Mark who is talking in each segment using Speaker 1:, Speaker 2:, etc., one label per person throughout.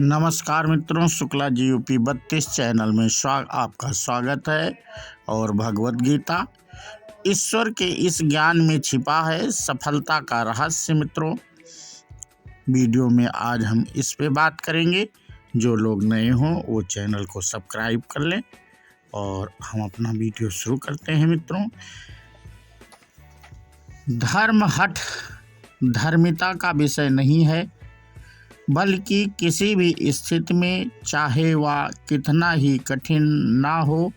Speaker 1: नमस्कार मित्रों, Shukla ji UP 32 channel में आपका स्वागत है। और भगवत गीता, ईश्वर के इस ज्ञान में छिपा है सफलता का रहस्य। मित्रों, वीडियो में आज हम इस पे बात करेंगे। जो लोग नए हों वो चैनल को सब्सक्राइब कर लें और हम अपना वीडियो शुरू करते हैं। मित्रों, धर्म हठ धर्मिता का विषय नहीं है, बल्कि किसी भी स्थिति में, चाहे वह कितना ही कठिन ना हो,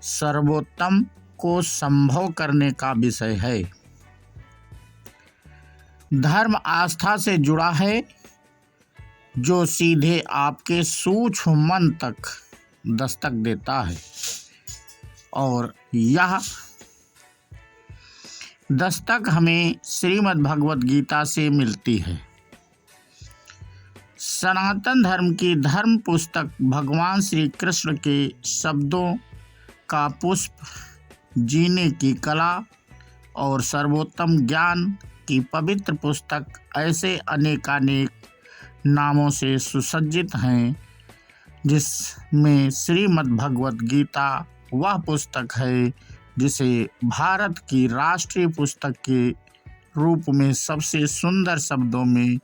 Speaker 1: सर्वोत्तम को संभव करने का विषय है। धर्म आस्था से जुड़ा है, जो सीधे आपके सूक्ष्म मन तक दस्तक देता है, और यह दस्तक हमें श्रीमद् भगवत गीता से मिलती है। सनातन धर्म की धर्म पुस्तक भगवान श्री कृष्ण के शब्दों का पुष्प, जीने की कला और सर्वोत्तम ज्ञान की पवित्र पुस्तक ऐसे अनेकानेक नामों से सुसज्जित हैं, जिसमें श्रीमद् भगवत गीता वह पुस्तक है जिसे भारत की राष्ट्रीय पुस्तक के रूप में सबसे सुंदर शब्दों में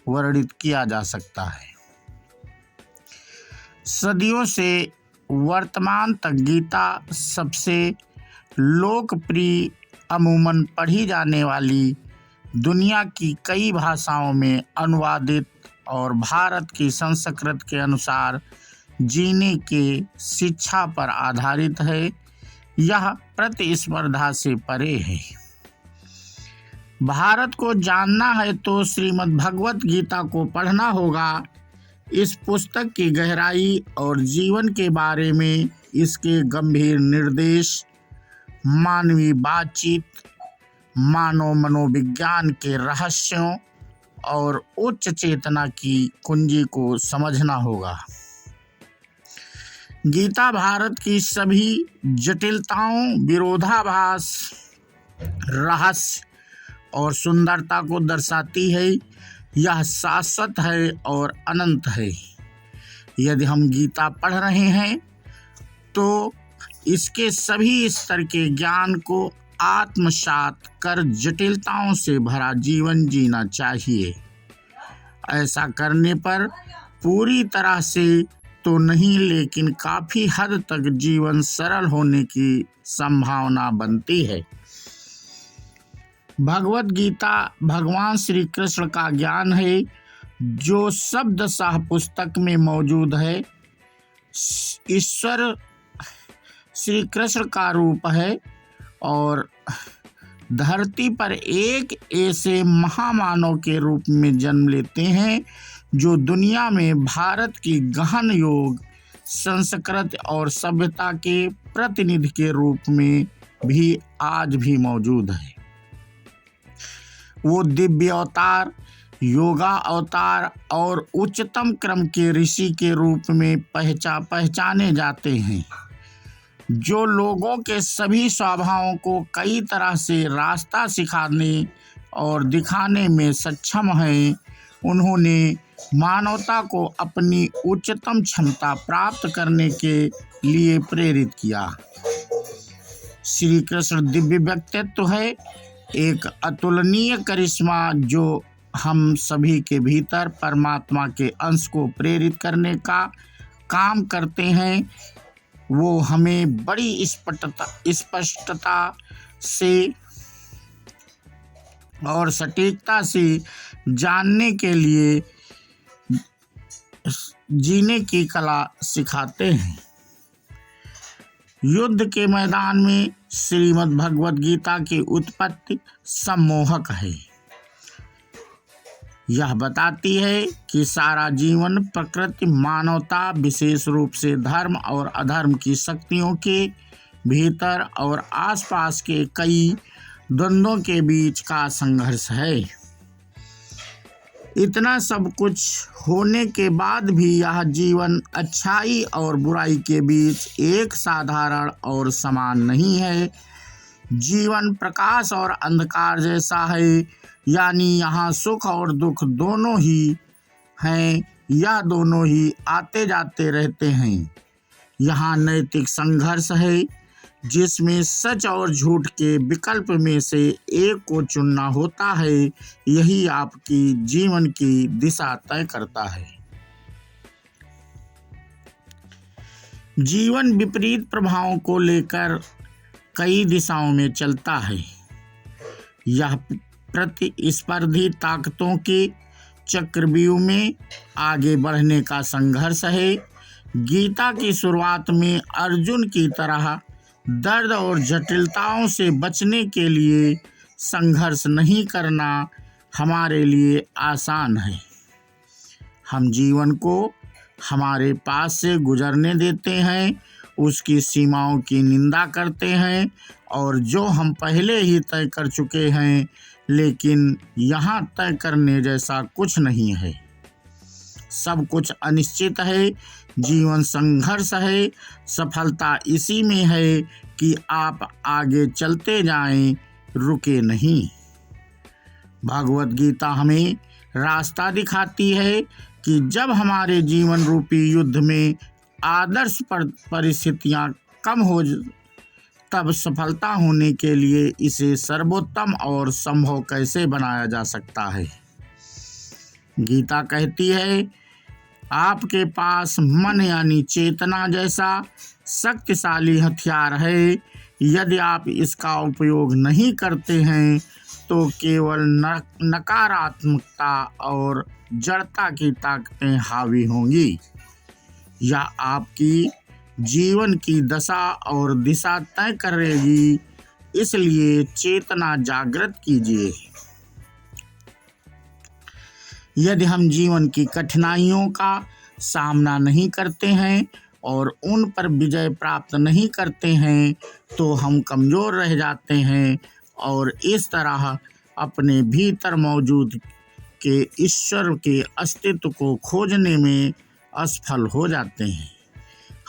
Speaker 1: वर्णित किया जा सकता है। सदियों से वर्तमान तक गीता सबसे लोकप्रिय, अमूमन पढ़ी जाने वाली, दुनिया की कई भाषाओं में अनुवादित और भारत की संस्कृत के अनुसार जीने के शिक्षा पर आधारित है। यह प्रतिस्पर्धा से परे है। भारत को जानना है तो श्रीमद् भगवत गीता को पढ़ना होगा। इस पुस्तक की गहराई और जीवन के बारे में इसके गंभीर निर्देश, मानवीय बातचीत, मानव मनोविज्ञान के रहस्यों और उच्च चेतना की कुंजी को समझना होगा। गीता भारत की सभी जटिलताओं, विरोधाभास, रहस्य और सुंदरता को दर्शाती है। यह शाश्वत है और अनंत है। यदि हम गीता पढ़ रहे हैं तो इसके सभी स्तर के ज्ञान को आत्मसात कर जटिलताओं से भरा जीवन जीना चाहिए। ऐसा करने पर पूरी तरह से तो नहीं, लेकिन काफ़ी हद तक जीवन सरल होने की संभावना बनती है। भगवत गीता भगवान श्री कृष्ण का ज्ञान है, जो शब्दशः पुस्तक में मौजूद है। ईश्वर श्री कृष्ण का रूप है और धरती पर एक ऐसे महामानव के रूप में जन्म लेते हैं, जो दुनिया में भारत की गहन योग, संस्कृति और सभ्यता के प्रतिनिधि के रूप में भी आज भी मौजूद है। वो दिव्य अवतार, योगा अवतार और उच्चतम क्रम के ऋषि के रूप में पहचाने जाते हैं, जो लोगों के सभी स्वभावों को कई तरह से रास्ता सिखाने और दिखाने में सक्षम हैं। उन्होंने मानवता को अपनी उच्चतम क्षमता प्राप्त करने के लिए प्रेरित किया। श्री कृष्ण दिव्य व्यक्तित्व है, एक अतुलनीय करिश्मा, जो हम सभी के भीतर परमात्मा के अंश को प्रेरित करने का काम करते हैं। वो हमें बड़ी स्पष्टता से और सटीकता से जानने के लिए जीने की कला सिखाते हैं। युद्ध के मैदान में श्रीमद् भगवत गीता की उत्पत्ति सम्मोहक है। यह बताती है कि सारा जीवन प्रकृति, मानवता, विशेष रूप से धर्म और अधर्म की शक्तियों के भीतर और आसपास के कई द्वंद्वों के बीच का संघर्ष है। इतना सब कुछ होने के बाद भी यह जीवन अच्छाई और बुराई के बीच एक साधारण और समान नहीं है। जीवन प्रकाश और अंधकार जैसा है, यानी यहाँ सुख और दुख दोनों ही हैं। यह दोनों ही आते जाते रहते हैं। यहाँ नैतिक संघर्ष है, जिसमें सच और झूठ के विकल्प में से एक को चुनना होता है। यही आपकी जीवन की दिशा तय करता है। जीवन विपरीत प्रभावों को लेकर कई दिशाओं में चलता है। यह प्रतिस्पर्धी ताकतों के चक्रव्यूह में आगे बढ़ने का संघर्ष है। गीता की शुरुआत में अर्जुन की तरह दर्द और जटिलताओं से बचने के लिए संघर्ष नहीं करना हमारे लिए आसान है। हम जीवन को हमारे पास से गुजरने देते हैं, उसकी सीमाओं की निंदा करते हैं और जो हम पहले ही तय कर चुके हैं, लेकिन यहाँ तय करने जैसा कुछ नहीं है। सब कुछ अनिश्चित है, जीवन संघर्ष है। सफलता इसी में है कि आप आगे चलते जाएं, रुके नहीं। भगवत गीता हमें रास्ता दिखाती है कि जब हमारे जीवन रूपी युद्ध में आदर्श परिस्थितियां कम हो, तब सफलता होने के लिए इसे सर्वोत्तम और संभव कैसे बनाया जा सकता है। गीता कहती है, आपके पास मन यानी चेतना जैसा शक्तिशाली हथियार है। यदि आप इसका उपयोग नहीं करते हैं तो केवल नकारात्मकता और जड़ता की ताकतें हावी होंगी। यह आपकी जीवन की दशा और दिशा तय करेगी। इसलिए चेतना जागृत कीजिए। यदि हम जीवन की कठिनाइयों का सामना नहीं करते हैं और उन पर विजय प्राप्त नहीं करते हैं तो हम कमज़ोर रह जाते हैं और इस तरह अपने भीतर मौजूद के ईश्वर के अस्तित्व को खोजने में असफल हो जाते हैं।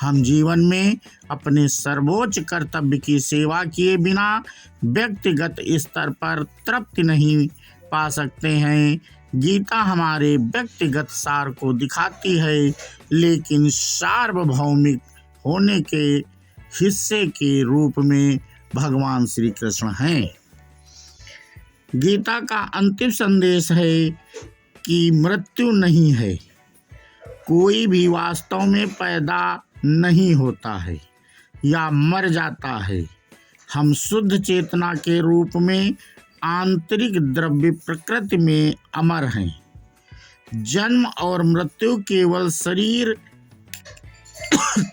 Speaker 1: हम जीवन में अपने सर्वोच्च कर्तव्य की सेवा किए बिना व्यक्तिगत स्तर पर तृप्ति नहीं पा सकते हैं। गीता हमारे व्यक्तिगत सार को दिखाती है, लेकिन सार्वभौमिक होने के हिस्से के रूप में भगवान श्री कृष्ण हैं। गीता का अंतिम संदेश है कि मृत्यु नहीं है। कोई भी वास्तव में पैदा नहीं होता है या मर जाता है। हम शुद्ध चेतना के रूप में आंतरिक द्रव्य प्रकृति में अमर हैं। जन्म और मृत्यु केवल शरीर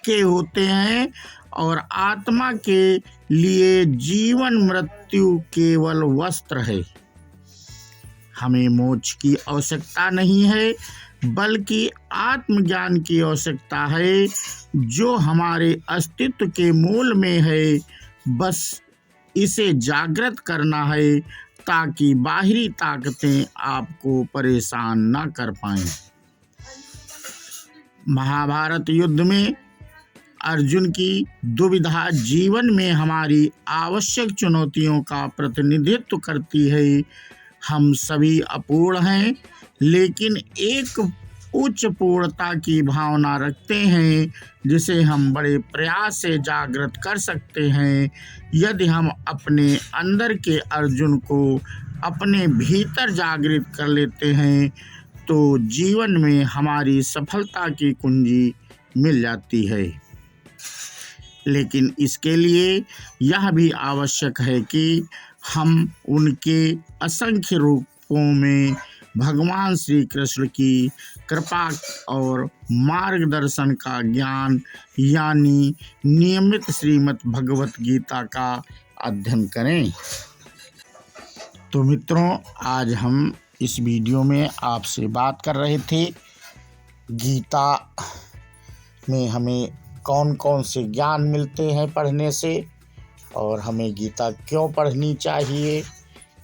Speaker 1: के होते हैं और आत्मा के लिए जीवन मृत्यु केवल वस्त्र है। हमें मोक्ष की आवश्यकता नहीं है, बल्कि आत्मज्ञान की आवश्यकता है, जो हमारे अस्तित्व के मूल में है। बस इसे जागृत करना है ताकि बाहरी ताकतें आपको परेशान न कर पाएं। महाभारत युद्ध में अर्जुन की दुविधा जीवन में हमारी आवश्यक चुनौतियों का प्रतिनिधित्व करती है। हम सभी अपूर्ण हैं, लेकिन एक उच्च पूर्णता की भावना रखते हैं जिसे हम बड़े प्रयास से जागृत कर सकते हैं। यदि हम अपने अंदर के अर्जुन को अपने भीतर जागृत कर लेते हैं तो जीवन में हमारी सफलता की कुंजी मिल जाती है। लेकिन इसके लिए यह भी आवश्यक है कि हम उनके असंख्य रूपों में भगवान श्री कृष्ण की कृपा और मार्गदर्शन का ज्ञान यानी नियमित श्रीमद् भगवत गीता का अध्ययन करें। तो मित्रों, आज हम इस वीडियो में आपसे बात कर रहे थे गीता में हमें कौन कौन से ज्ञान मिलते हैं पढ़ने से और हमें गीता क्यों पढ़नी चाहिए।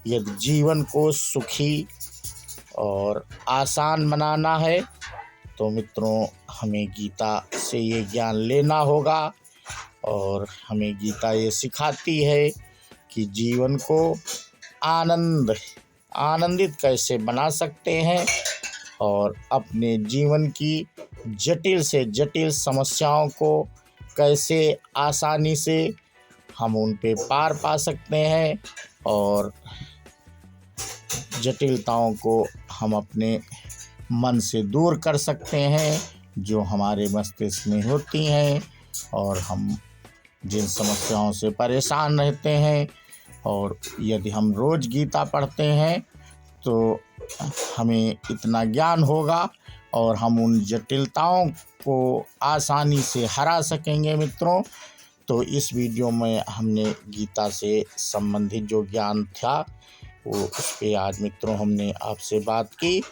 Speaker 1: यदि जीवन को सुखी और आसान बनाना है तो मित्रों हमें गीता से ये ज्ञान लेना होगा। और हमें गीता ये सिखाती है कि जीवन को आनंदित कैसे बना सकते हैं और अपने जीवन की जटिल से जटिल समस्याओं को कैसे आसानी से हम उन पे पार पा सकते हैं और जटिलताओं को हम अपने मन से दूर कर सकते हैं जो हमारे मस्तिष्क में होती हैं, और हम जिन समस्याओं से परेशान रहते हैं। और यदि हम रोज़ गीता पढ़ते हैं तो हमें इतना ज्ञान होगा और हम उन जटिलताओं को आसानी से हरा सकेंगे मित्रों। तो इस वीडियो में हमने गीता से संबंधित जो ज्ञान था वो उस पे आज मित्रों हमने आपसे बात की।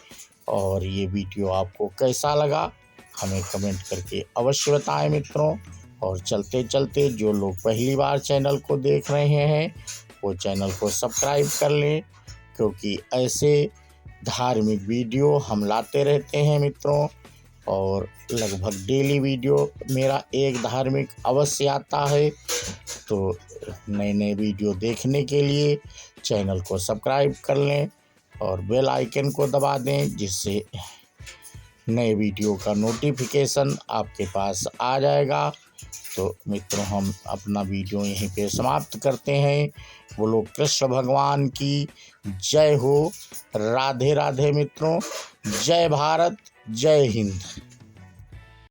Speaker 1: और ये वीडियो आपको कैसा लगा हमें कमेंट करके अवश्य बताएं मित्रों। और चलते चलते जो लोग पहली बार चैनल को देख रहे हैं वो चैनल को सब्सक्राइब कर लें, क्योंकि ऐसे धार्मिक वीडियो हम लाते रहते हैं मित्रों। और लगभग डेली वीडियो मेरा एक धार्मिक अवश्य आता है। तो नए नए वीडियो देखने के लिए चैनल को सब्सक्राइब कर लें और बेल आइकन को दबा दें, जिससे नए वीडियो का नोटिफिकेशन आपके पास आ जाएगा। तो मित्रों हम अपना वीडियो यहीं पे समाप्त करते हैं। बोलो कृष्ण भगवान की जय हो। राधे राधे मित्रों। जय भारत, जय हिंद।